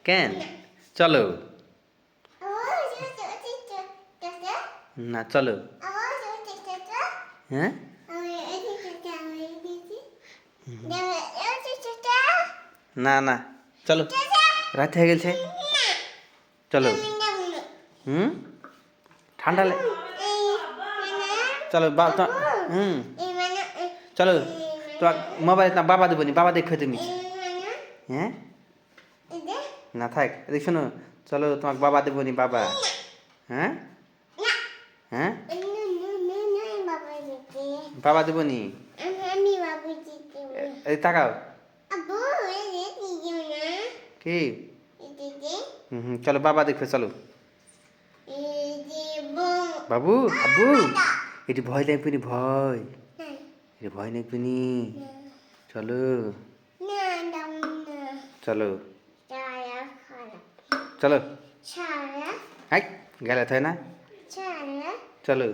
কেন চলো না চলো হ্যাঁ না না চলো রাত হয়ে গেছে চলো ঠান্ডা চলো চলো তোমার মোবাইল না বাবা দেবনি বাবা দেখো তুমি হ্যাঁ না থাক এদিক শোনো চলো তোমাকে বাবা দেবনি বাবা হ্যাঁ হ্যাঁ বাবা দেবনি এই তাকাও কি চলো বাবা দেখো চলো বাবু আব্বু এটি ভয় লাগবে ভয় এটি ভয় লাগবে চলো চলো চলো গেলে তাই না চলো